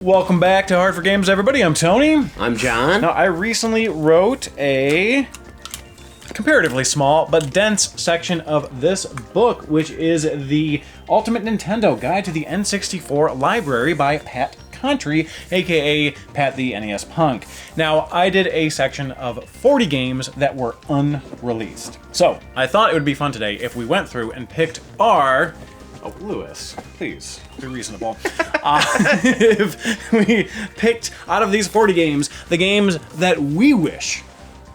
Welcome back to Hard4Games, everybody. I'm Tony. I'm John. Now, I recently wrote a comparatively small but dense section of this book, which is the Ultimate Nintendo Guide to the N64 Library by Pat Country, aka Pat the NES Punk. Now, I did a section of 40 games that were unreleased. So, I thought it would be fun today if we went through and picked our... Oh, Lewis, please, be reasonable. If we picked out of these 40 games, the games that we wish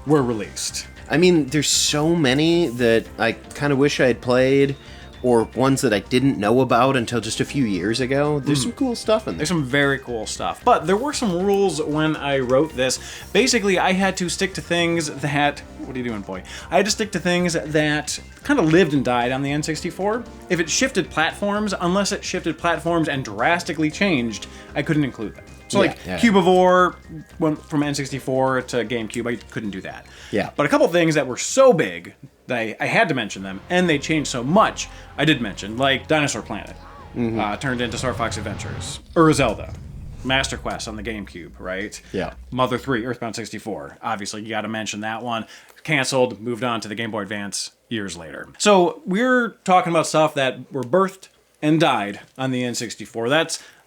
were released. I mean, there's so many that I kind of wish I had played, or ones that I didn't know about until just a few years ago. There's some cool stuff in there. There's some very cool stuff. But there were some rules when I wrote this. Basically, I had to stick to things that... What are you doing, boy? I had to stick to things that kind of lived and died on the N64. If it shifted platforms, unless it shifted platforms and drastically changed, I couldn't include them. So Cubivore went from N64 to GameCube. I couldn't do that. Yeah. But a couple things that were so big that I had to mention them, and they changed so much, I did mention, like Dinosaur Planet turned into Star Fox Adventures, Zelda, Master Quest on the GameCube, right? Yeah. Mother 3, Earthbound 64. Obviously, you got to mention that one. Canceled, moved on to the Game Boy Advance years later. So we're talking about stuff that were birthed and died on the N64.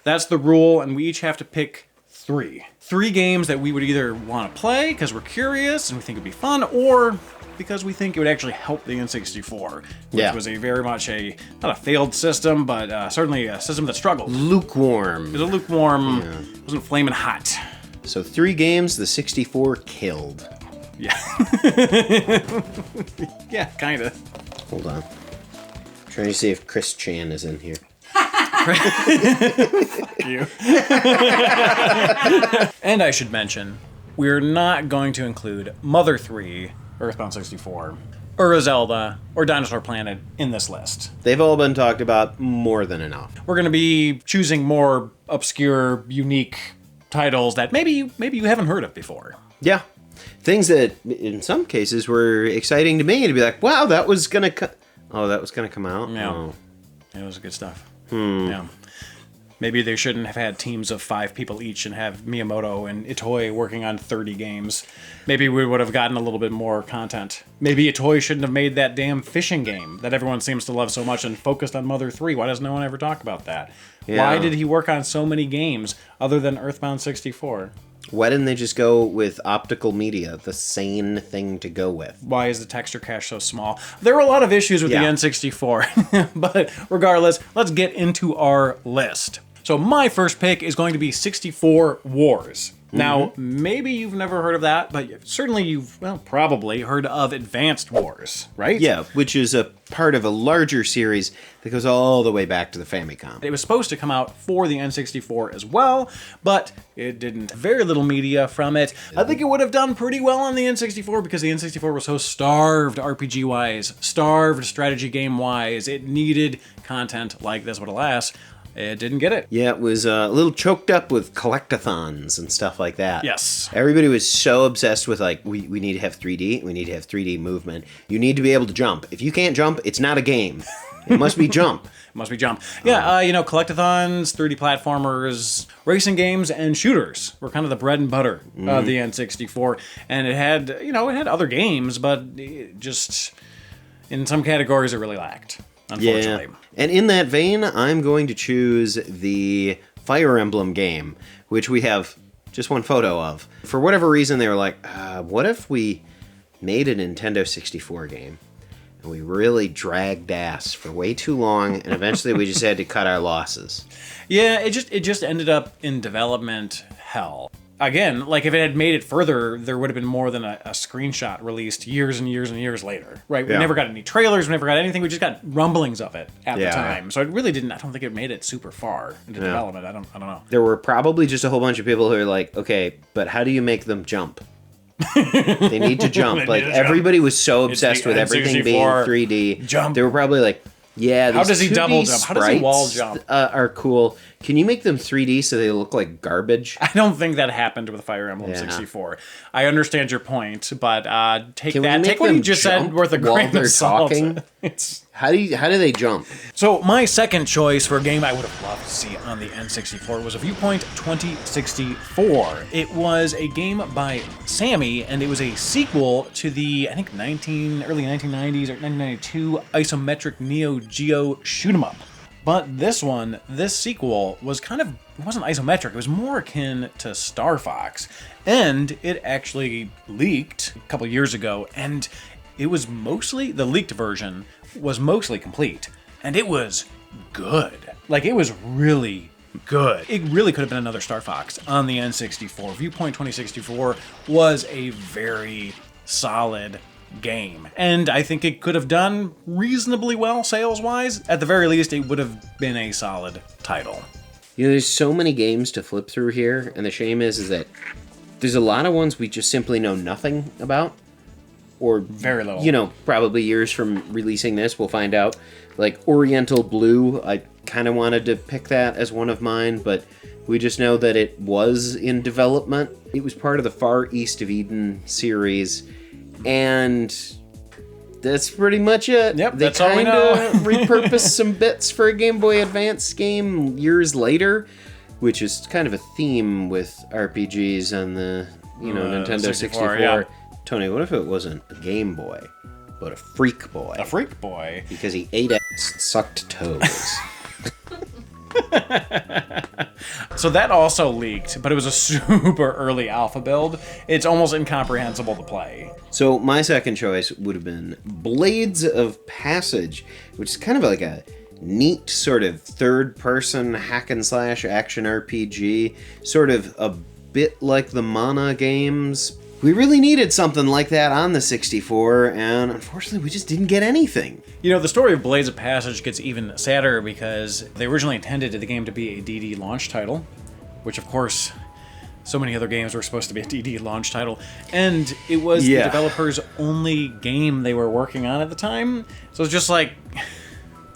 That's the rule, and we each have to pick three. Three games that we would either want to play because we're curious and we think it'd be fun, or because we think it would actually help the N64, which was a very much not a failed system, but certainly a system that struggled. Lukewarm. It was a lukewarm, wasn't flaming hot. So 3 games the 64 killed. Yeah. Yeah, kind of. Hold on. I'm trying to see if Chris Chan is in here. You. And I should mention, we're not going to include Mother 3, Earthbound 64, or Zelda, or Dinosaur Planet in this list. They've all been talked about more than enough. We're going to be choosing more obscure, unique titles that maybe you haven't heard of before. Yeah. Things that, in some cases, were exciting to me to be like, wow, that was going to come out? Yeah. Oh. It was good stuff. Yeah. Maybe they shouldn't have had teams of 5 people each and have Miyamoto and Itoi working on 30 games. Maybe we would have gotten a little bit more content. Maybe Itoi shouldn't have made that damn fishing game that everyone seems to love so much and focused on Mother 3. Why does no one ever talk about that? Yeah. Why did he work on so many games other than Earthbound 64? Why didn't they just go with optical media, the sane thing to go with? Why is the texture cache so small? There are a lot of issues with the N64, but regardless, let's get into our list. So my first pick is going to be 64 Wars. Now, maybe you've never heard of that, but certainly you've, probably heard of Advanced Wars, right? Yeah, which is a part of a larger series that goes all the way back to the Famicom. It was supposed to come out for the N64 as well, but it didn't. Very little media from it. I think it would have done pretty well on the N64 because the N64 was so starved RPG-wise, starved strategy game-wise. It needed content like this, but alas, it didn't get it. Yeah, it was a little choked up with collectathons and stuff like that. Yes. Everybody was so obsessed with, like, we need to have 3D. We need to have 3D movement. You need to be able to jump. If you can't jump, it's not a game. It must be jump. It must be jump. Yeah, collectathons, 3D platformers, racing games, and shooters were kind of the bread and butter of the N64. And it had, it had other games, but it just, in some categories, it really lacked. Unfortunately. Yeah. And in that vein, I'm going to choose the Fire Emblem game, which we have just one photo of. For whatever reason, they were like, what if we made a Nintendo 64 game? And we really dragged ass for way too long, and eventually we just had to cut our losses. Yeah, it just ended up in development hell. Again, like if it had made it further, there would have been more than a screenshot released years and years and years later, right? We never got any trailers, we never got anything, we just got rumblings of it at the time. So it really didn't, I don't think it made it super far into development, I don't know. There were probably just a whole bunch of people who are like, okay, but how do you make them jump? They need to jump. Like everybody was so obsessed with everything being 3D. Jump. They were probably like, yeah, how does he double jump? How does he wall jump? Are cool. Can you make them 3D so they look like garbage? I don't think that happened with Fire Emblem 64. I understand your point, but take what you just said with a grain of salt. How do they jump? So my second choice for a game I would have loved to see on the N64 was a Viewpoint 2064. It was a game by Sammy, and it was a sequel to the, I think, early 1990s or 1992 isometric Neo Geo shoot 'em up. But this sequel was it wasn't isometric, it was more akin to Star Fox. And it actually leaked a couple years ago, and it was the leaked version was mostly complete. And it was good. Like, it was really good. It really could have been another Star Fox on the N64. Viewpoint 2064 was a very solid game. And I think it could have done reasonably well sales-wise. At the very least, it would have been a solid title. You know, there's so many games to flip through here, and the shame is that there's a lot of ones we just simply know nothing about. Or very little. You know, probably years from releasing this, we'll find out. Like Oriental Blue, I kind of wanted to pick that as one of mine, but we just know that it was in development. It was part of the Far East of Eden series, and that's pretty much it. Yep, they that's all we know. repurposed some bits for a Game Boy Advance game years later, which is kind of a theme with RPGs on the Nintendo 64. Yeah. Tony, what if it wasn't a Game Boy, but a Freak Boy? A Freak Boy? Because he ate ass and sucked toes. So that also leaked, but it was a super early alpha build. It's almost incomprehensible to play. So my second choice would have been Blades of Passage, which is kind of like a neat sort of third-person hack-and-slash action RPG, sort of a bit like the Mana games. We really needed something like that on the 64, and unfortunately we just didn't get anything. You know, the story of Blades of Passage gets even sadder because they originally intended the game to be a DD launch title, which of course, so many other games were supposed to be a DD launch title, and it was the developer's only game they were working on at the time, so it's just like...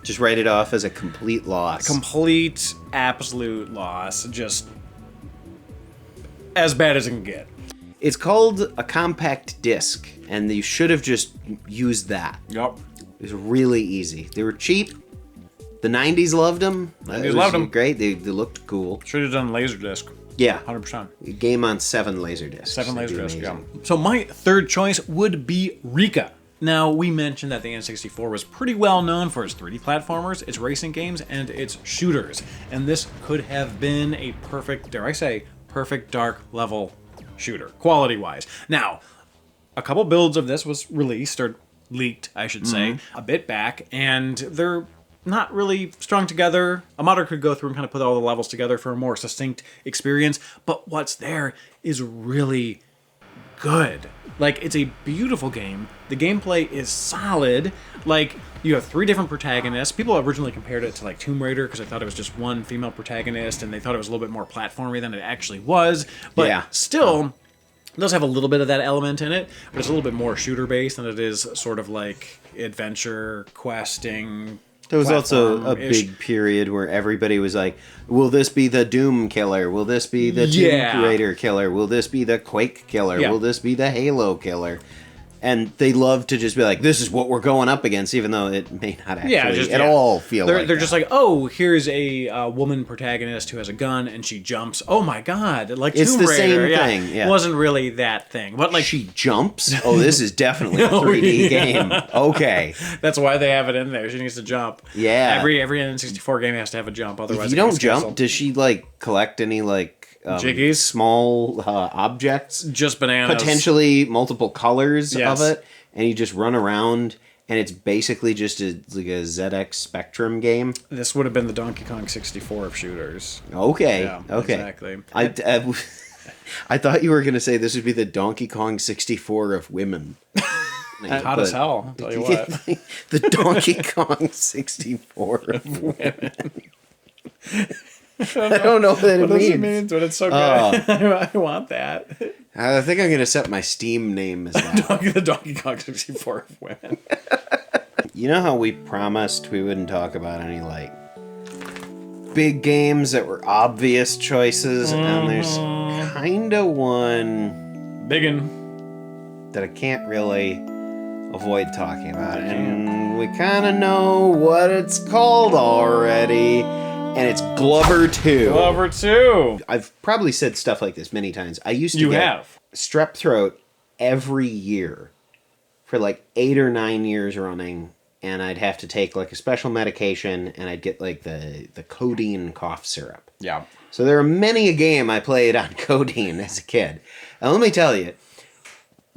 Just write it off as a complete loss. A complete, absolute loss, just as bad as it can get. It's called a compact disc, and you should have just used that. Yep. It was really easy. They were cheap. The 90s loved them. 90s loved them. Great. They looked cool. Should have done Laserdisc. Yeah. 100%. Game on 7 Laserdiscs. 7 Laserdisc, yeah. So my third choice would be Riqa. Now, we mentioned that the N64 was pretty well known for its 3D platformers, its racing games, and its shooters. And this could have been a perfect, dare I say, perfect dark level shooter, quality-wise. Now, a couple builds of this was released, or leaked, I should say, a bit back, and they're not really strung together. A modder could go through and kind of put all the levels together for a more succinct experience, but what's there is really good. Like, it's a beautiful game. The gameplay is solid. Like, you have 3 different protagonists. People originally compared it to, like, Tomb Raider because I thought it was just one female protagonist, and they thought it was a little bit more platformy than it actually was. But still, it does have a little bit of that element in it, but it's a little bit more shooter-based than it is sort of like adventure, questing. There was also a big period where everybody was like, will this be the Doom killer? Will this be the Tomb Raider killer? Will this be the Quake killer? Will this be the Halo killer? And they love to just be like, this is what we're going up against, even though it may not actually at all feel like they're just like, oh, here's a woman protagonist who has a gun and she jumps. Oh my god, like it's Tomb the Raider. same thing. Yeah. It wasn't really that thing. But like she jumps? Oh, this is definitely a 3D game. Okay. That's why they have it in there. She needs to jump. Yeah. Every N64 game has to have a jump, otherwise if you don't jump, does she like collect any like jiggies, small objects, just bananas, potentially multiple colors of it, and you just run around, and it's basically just like a ZX Spectrum game. This would have been the Donkey Kong 64 of shooters. Okay, yeah, okay, exactly. I thought you were gonna say this would be the Donkey Kong 64 of women. Hot as hell, I'll tell you what. The Donkey Kong 64 of women. I don't know what it means. What does it mean? But it's so good. I want that. I think I'm going to set my Steam name as that. The Donkey Kong 64 of women. You know how we promised we wouldn't talk about any, like, big games that were obvious choices? And there's kind of one... Biggin. That I can't really... avoid talking about it. And we kind of know what it's called already. And it's Glover 2. Glover 2. I've probably said stuff like this many times. I used to get strep throat every year for like 8 or 9 years running. And I'd have to take like a special medication, and I'd get like the codeine cough syrup. Yeah. So there are many a game I played on codeine as a kid. And let me tell you,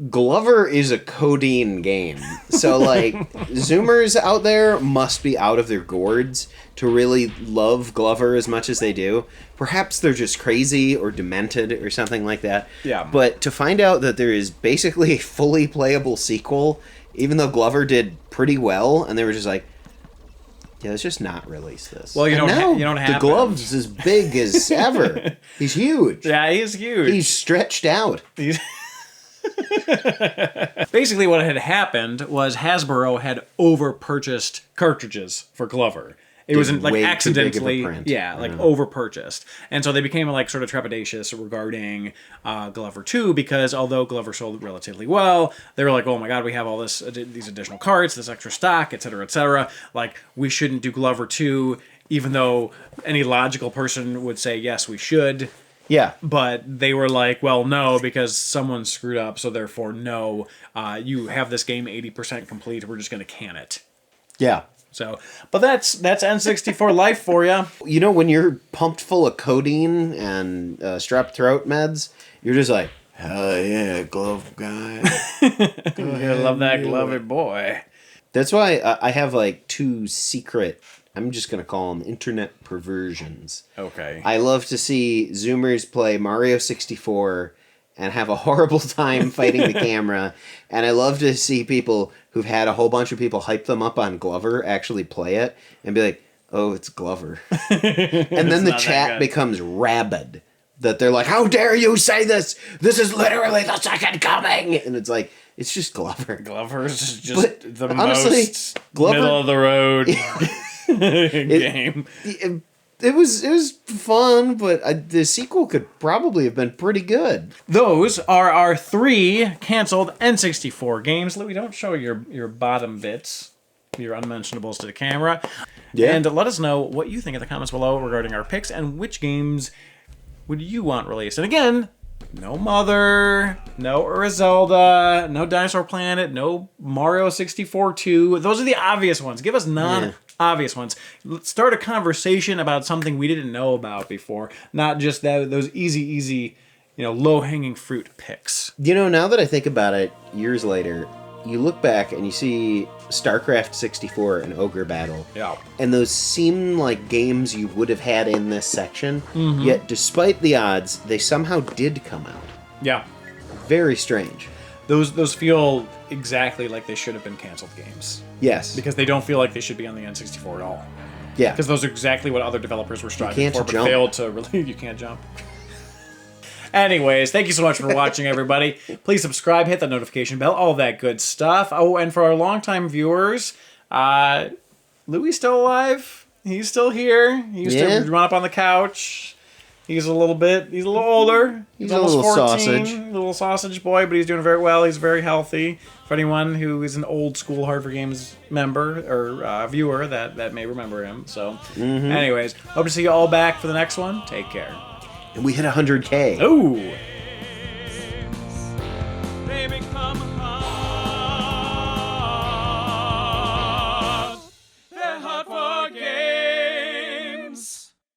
Glover is a codeine game. So, like, Zoomers out there must be out of their gourds to really love Glover as much as they do. Perhaps they're just crazy or demented or something like that. Yeah. But to find out that there is basically a fully playable sequel, even though Glover did pretty well, and they were just like, yeah, let's just not release this. Well, you don't have the glove's as big as ever. He's huge. Yeah, he's huge. He's stretched out. Basically, what had happened was Hasbro had over-purchased cartridges for Glover. It was like accidentally, over-purchased. And so they became like sort of trepidatious regarding Glover 2, because although Glover sold relatively well, they were like, oh my god, we have all these additional carts, this extra stock, etc., etc. Like, we shouldn't do Glover 2, even though any logical person would say, yes, we should. Yeah. But they were like, well, no, because someone screwed up, so therefore, no. You have this game 80% complete, we're just going to can it. Yeah. So, but that's N64 life for you. You know, when you're pumped full of codeine and strep throat meds, you're just like, hell yeah, glove guy. I love that glovey boy. That's why I have like 2 secret, I'm just going to call them internet perversions. Okay. I love to see Zoomers play Mario 64 and have a horrible time fighting the camera. And I love to see people who've had a whole bunch of people hype them up on Glover actually play it and be like, oh, it's Glover. And then the chat becomes rabid. That they're like, how dare you say this? This is literally the second coming. And it's like, it's just Glover. Glover's just the honestly, most middle of the road game. It was fun, but the sequel could probably have been pretty good. Those are our 3 canceled N64 games. Louis, don't show your bottom bits, your unmentionables to the camera. Yeah. And let us know what you think in the comments below regarding our picks and which games would you want released. And again, no Mother, no Zelda, no Dinosaur Planet, no Mario 64 2. Those are the obvious ones. Give us non-obvious ones. Let's start a conversation about something we didn't know about before, not just those easy, low-hanging fruit picks. Now that I think about it, years later, you look back and you see StarCraft 64 and Ogre Battle. Yeah. And those seem like games you would have had in this section. Mm-hmm. Yet, despite the odds, they somehow did come out. Yeah. Very strange. Those feel exactly like they should have been canceled games. Yes. Because they don't feel like they should be on the N64 at all. Yeah. Because those are exactly what other developers were striving for, but failed to really... You can't jump. Anyways, thank you so much for watching, everybody. Please subscribe, hit the notification bell, all that good stuff. Oh, and for our longtime viewers, Louis still alive. He's still here. He used to run up on the couch. He's a little older. He's almost 14. Little sausage boy, but he's doing very well. He's very healthy. For anyone who is an old school Hard4Games member or viewer that may remember him. So, anyways, hope to see you all back for the next one. Take care. And we hit 100K. Ooh.